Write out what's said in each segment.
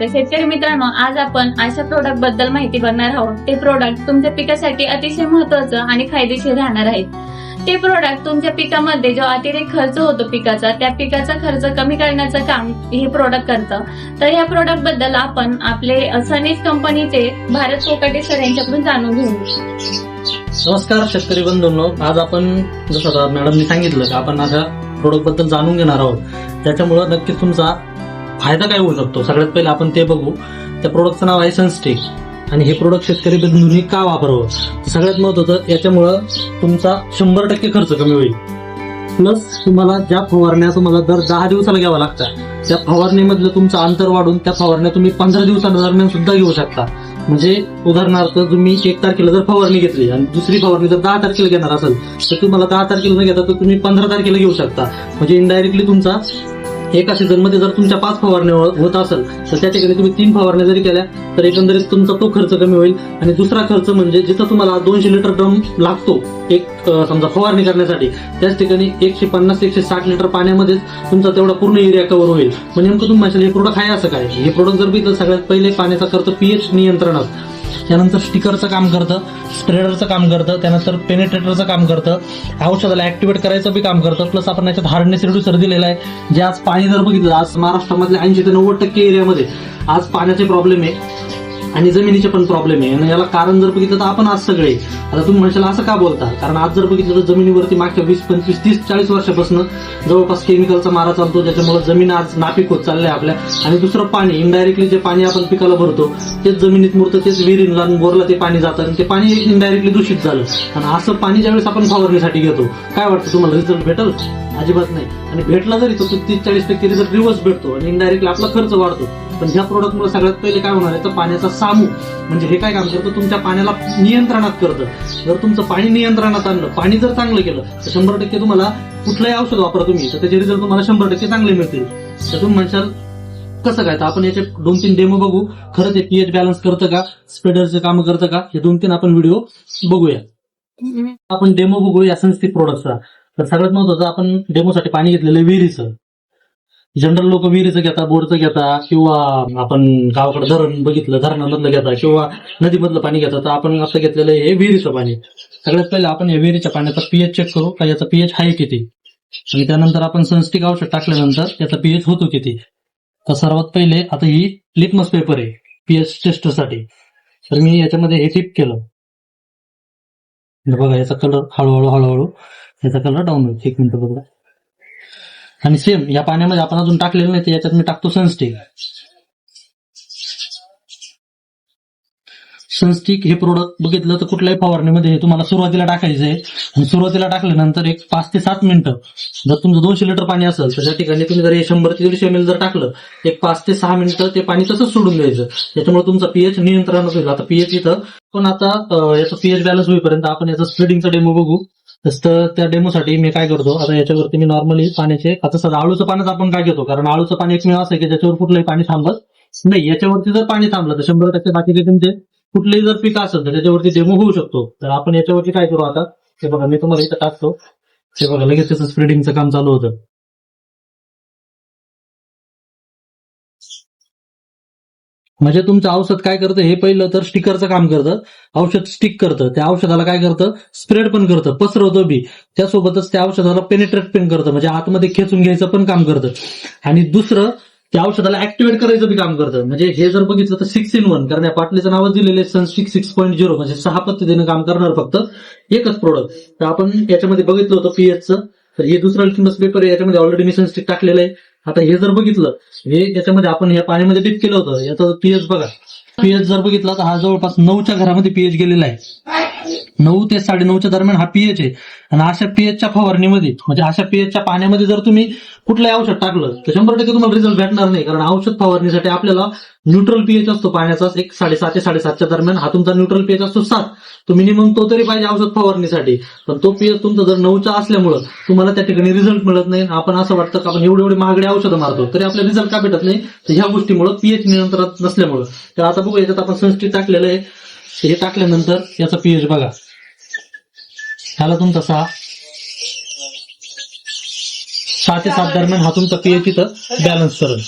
तर शेतकरी मित्रांनो, आज आपण अशा प्रोडक्ट बद्दल माहिती बघणार आहोत. ते प्रोडक्ट तुमच्या पिकासाठी अतिशय महत्वाचं आणि फायदेशीर राहणार आहेत. ते प्रोडक्ट तुमच्या पिकामध्ये जो अतिरिक्त खर्च होतो पिकाचा, त्या पिकाचा खर्च कमी करण्याचं काम हे प्रोडक्ट करतं. तर या प्रोडक्ट बद्दल आपण आपले सनीज कंपनीचे भारत कोकाटे सर यांच्याकडून जाणून घेऊ. नमस्कार शेतकरी बंधूंनो, आज आपण जसं मॅडमनी सांगितलं की आपण अशा प्रोडक्ट बद्दल जाणून घेणार आहोत. त्याच्यामुळे नक्कीच तुमचा फायदा काय होऊ शकतो सगळ्यात पहिले आपण ते बघू. त्या प्रोडक्टचं नाव आहे सनस्टिक आणि हे प्रोडक्ट शेतकरी बंधूंनी का वापरावं. सगळ्यात महत्वाचं, याच्यामुळं तुमचा 100% खर्च कमी होईल. प्लस तुम्हाला ज्या फवारण्या तुम्हाला दर 10 दिवसाला घ्याव्या लागतात, त्या फवारणीमधलं तुमचं अंतर वाढून त्या फवारण्या तुम्ही 15 दिवसांदरम्यान सुद्धा घेऊ शकता. म्हणजे उदाहरणार्थ तुम्ही 1 तारखेला जर फवारणी घेतली आणि दुसरी फवारणी जर 10 तारखेला घेणार असेल तर तुम्हाला 10 तारखेला न घेता तर तुम्ही 15 तारखेला घेऊ शकता. म्हणजे इनडायरेक्टली तुमचा एका सीझन मध्ये जर तुमच्या 5 फवारण्या होत असेल तर त्या ठिकाणी तुम्ही 3 फवारण्या जरी केल्या तर एकंदरीत तुमचा तो खर्च कमी होईल. आणि दुसरा खर्च म्हणजे जिथं तुम्हाला 200 लिटर ड्रम लागतो एक समजा फवारणी करण्यासाठी, त्याच ठिकाणी 150-160 लिटर पाण्यामध्येच तुमचा तेवढा पूर्ण एरिया कव्हर होईल. म्हणजे नेमकं तुम्ही म्हणशाल हे प्रोडक्ट आहे असं काय. हे प्रोडक्ट जर बघितलं, सगळ्यात पहिले पाण्याचा करतं पीएच नियंत्रणात, त्यानंतर स्टिकरचं काम करतं, स्प्रेडरचं काम करतं, त्यानंतर पेनिट्रेटरचं काम करतं, औषधाला ऍक्टिव्हेट करायचं बी काम करतं. प्लस आपण याच्यात हार्डनेस रिड्यूसर दिलेला आहे. जे आज पाणी जर बघितलं, आज महाराष्ट्रामधल्या 80 ते 90% एरियामध्ये आज पाण्याचे प्रॉब्लेम आहे आणि जमिनीचे पण प्रॉब्लेम आहे. आणि याला कारण जर बघितलं तर आपण आज सगळे, आता तुम्ही म्हणशाल असं का बोलता, कारण आज जर बघितलं तर जमिनीवरती मागच्या 20-25-30-40 वर्षापासून जवळपास केमिकलचा मारा चालतो, ज्याच्यामुळे जमीन आज नापीक होत चालली आपल्या. आणि दुसरं पाणी, इनडायरेक्टली जे पाणी आपण पिकाला भरतो तेच जमिनीत मुरतं, तेच विहिरीला बोरला ते पाणी जातं आणि ते पाणी इनडायरेक्टली दूषित झालं. आणि असं पाणी ज्यावेळेस आपण फवारणीसाठी घेतो, काय वाटतं तुम्हाला रिझल्ट भेटल? अजिबात नाही. आणि भेटला जरी तो 30-40% रिझल्ट रिव्हर्स भेटतो आणि इनडायरेक्टली आपला खर्च वाढतो. पण ह्या प्रोडक्टमुळे सगळ्यात पहिले काय होणार आहे तर पाण्याचा सामू, म्हणजे हे काय काम करतं, तुमच्या पाण्याला नियंत्रणात करतं. जर तुमचं पाणी नियंत्रणात आणलं, पाणी जर चांगलं केलं तर 100% तुम्हाला कुठलंही औषध वापरा तुम्ही तर त्याचे रिझल्ट तुम्हाला 100% चांगले मिळतील. तर तुम्ही म्हणशाल कसं काय, तर आपण याचे 2-3 डेमो बघू. खरं ते पीएच बॅलन्स करतं का, स्प्रेडरचे काम करतं का, हे 2-3 आपण व्हिडिओ बघूया. आपण डेमो बघू या सनस्टिक प्रोडक्टचा. तर सगळ्यात महत्वाचं, आपण डेमोसाठी पाणी घेतलेलं आहे विहिरीचं. जनरल लोक विहिरीचं घेता, बोरचं घेता, किंवा आपण गावाकडे धरण बघितलं धरणामधलं घेता किंवा नदीमधलं पाणी घेता. तर आपण असं घेतलेलं आहे हे विहिरीचं पाणी. सगळ्यात पहिले आपण या विहिरीच्या पाण्याचा पीएच चेक करू का याचा पीएच आहे किती, आणि त्यानंतर आपण सनस्टिक औषध टाकल्यानंतर याचा पीएच होतो किती. तर सर्वात पहिले आता ही लिटमस पेपर आहे पीएच टेस्टसाठी. तर मी याच्यामध्ये हे टिप केलं, बघा याचा कलर हळूहळू याचा कलर डाऊन होईल. 1 मिनिट बघा. आणि सेम या पाण्यामध्ये आपण अजून टाकलेलं नाही, तर याच्यात मी टाकतो सनस्टिक. सनस्टिक हे प्रोडक्ट बघितलं तर कुठल्याही फवारणीमध्ये हे तुम्हाला सुरुवातीला टाकायचं आहे. आणि सुरुवातीला टाकल्यानंतर एक 5 ते 7 मिनिटं, जर तुमचं 200 लिटर पाणी असेल तर त्या ठिकाणी तुम्ही जर हे 100 ते 150 ml जर टाकलं, एक 5 ते 6 मिनिटं ते पाणी तसंच सोडून द्यायचं. त्याच्यामुळे तुमचा पीएच नियंत्रणात होईल. आता पीएच इथं पण आता याचं पीएच बॅलन्स होईपर्यंत आपण याचा स्प्रेडिंगचा डेमो बघू. तर त्या डेमोसाठी मी काय करतो, आता याच्यावरती मी नॉर्मली पाण्याचे, आता सध्या आळूचं पाण्याचं आपण काय घेतो, कारण आळूचं पाणी एकमेव असं आहे की ज्याच्यावर कुठलंही पाणी थांबत नाही. याच्यावरती जर पाणी थांबलं तर 100% बाकीचे तुमचे कुठलेही जर पीक असेल तर त्याच्यावरती डेमो होऊ शकतो. तर आपण याच्यावरती काय करू, आता हे बघा मी तुम्हाला इथं टाकतो, हे बघा लगेच त्याचं स्प्रेडिंगचं काम चालू होतं. म्हणजे तुमचं औषध काय करतं, हे पहिलं तर स्टिकरचं काम करतं. औषध स्टिक करतं, त्या औषधाला काय करतं, स्प्रेड पण करतं, पसरवतं बी. त्यासोबतच त्या औषधाला पेनिट्रेट पण करतं, म्हणजे आतमध्ये खेचून घ्यायचं पण काम करतं. आणि दुसरं, त्या औषधाला ऍक्टिव्हेट करायचं बी काम करतं. म्हणजे हे जर बघितलं तर 6 in 1, कारण या बाटलीचं नावच दिलेलं आहे सनस्टिक 6.0, म्हणजे 6 पद्धतीने काम करणार फक्त एकच प्रोडक्ट. तर आपण याच्यामध्ये बघितलं होतं पीएचचं, तर हे दुसरं लिटमस पेपर आहे, याच्यामध्ये ऑलरेडी मी सनस्टिक टाकलेलं आहे. आता हे जर बघितलं, हे याच्यामध्ये आपण या पाण्यामध्ये टिप केलं होतं, याचा पीएच बघा. पीएच जर बघितला तर हा जवळपास 9च्या घरामध्ये पीएच गेलेला आहे. 9 ते 9.5च्या दरम्यान हा पीएच आहे. आणि अशा पीएचच्या फवारणीमध्ये, म्हणजे अशा पीएचच्या पाण्यामध्ये जर तुम्ही कुठलंही औषध टाकलं तर 100% तुम्हाला रिझल्ट भेटणार नाही. कारण औषध फवारणीसाठी आपल्याला न्यूट्रल पीएच असतो पाण्याचा, एक 6.5 ते 7.5च्या दरम्यान. हा तुमचा न्यूट्रल पीएच असतो 7, तो मिनिमम तो तरी पाहिजे औषध फवारणीसाठी. पण तो पीएच तुमचा जर 9चा असल्यामुळं तुम्हाला त्या ठिकाणी रिझल्ट मिळत नाही. आपण असं वाटतं की आपण एवढे महागडे औषधं मारतो तरी आपल्याला रिझल्ट का भेटत नाही, तर ह्या गोष्टीमुळे पीएच नियंत्रणात नसल्यामुळं. तर आता बघू, याच्यात आपण सनस्टिक टाकलेलं आहे. हे टाकल्यानंतर याचा पीएच बघा, ह्याला तुमचा 6 ते 7 दरम्यान हा तुमचा पीएच इथं बॅलन्स करेल.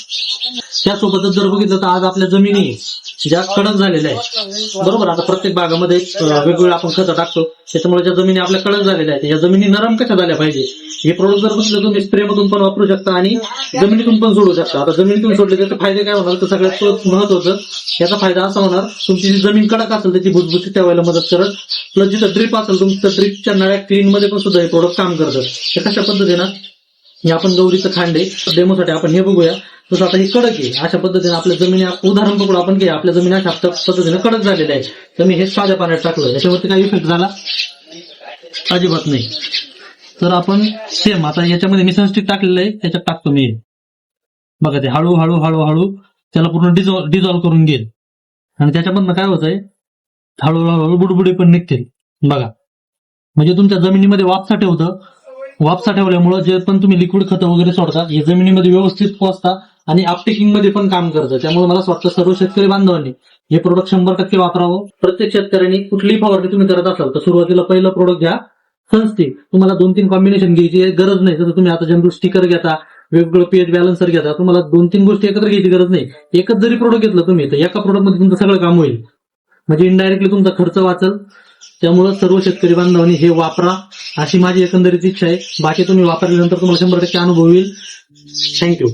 त्यासोबतच जर बघितलं तर आज आपल्या जमिनी ज्या कडक झालेल्या आहेत, बरोबर, आता प्रत्येक भागामध्ये वेगवेगळं आपण खतं टाकतो, त्याच्यामुळे ज्या जमिनी आपल्या कडक झालेल्या आहेत, या जमिनी नरम कशा झाल्या पाहिजे, हे प्रोडक्ट जर बघितलं तुम्ही स्प्रे मधून पण वापरू शकता आणि जमिनीतून पण सोडू शकता. आता जमिनीतून सोडले त्याचे फायदे काय होणार, तर सगळ्यात महत्वाचं याचा फायदा असा होणार, तुमची जी जमीन कडक असेल त्याची भुसभुशीत ठेवायला मदत करत, प्लस जिथं ड्रिप असेल तुमच्या ड्रिपच्या नळ्या क्लीन मध्ये पण सुद्धा हे प्रोडक्ट काम करतं. हे कशा पद्धतीनं, हे आपण गौरीचं खांडे डेमोसाठी आपण हे बघूया. तसं आता हे कडक आहे, अशा पद्धतीने आपल्या जमिनी, उदाहरण पकडू आपण की आपल्या जमिनी अशा पद्धतीने कडक झालेल्या आहे, तर मी हे साध्या पाण्यात टाकलं, याच्यावरती काही इफेक्ट झाला अजिबात नाही. तर आपण सेम आता याच्यामध्ये मी सनस्टिक टाकलेलं आहे, त्याच्यात टाकतो मी, बघा ते हळूहळू हळूहळू त्याला पूर्ण डिझॉल्व्ह करून घेईल आणि त्याच्यामधनं काय होतंय, हळूहळू बुडबुडे पण निघतील बघा. म्हणजे तुमच्या जमिनीमध्ये वापसा ठेवतं, वापसा ठेवल्यामुळे जे पण तुम्ही लिक्विड खतं वगैरे सोडता हे जमिनीमध्ये व्यवस्थित पोहोचतात आणि अपटेकिंग मध्ये पण काम करतं. त्यामुळे मला असं वाटतं सर्व शेतकरी बांधवांनी हे प्रोडक्ट 100% वापरावं. प्रत्येक शेतकऱ्यांनी कुठलीही फवारणी तुम्ही करत असाल तर सुरुवातीला पहिलं प्रोडक्ट घ्या सनस्टिक. तुम्हाला 2-3 कॉम्बिनेशन घ्यायची गरज नाही. जसं तुम्ही आता जनरल स्टिकर घेता, वेगवेगळं पीएच बॅलन्सर घेता, तुम्हाला 2-3 गोष्टी एकत्र घ्यायची गरज नाही. एकच जरी प्रोडक्ट घेतलं तुम्ही तर एका प्रोडक्ट मध्ये तुमचं सगळं काम होईल, म्हणजे इनडायरेक्टली तुमचा खर्च वाचल. त्यामुळे सर्व शेतकरी बांधवांनी हे वापरा अशी माझी एकंदरीत इच्छा आहे. बाकी तुम्ही वापरल्यानंतर तुम्हाला 100% अनुभव येईल. थँक्यू.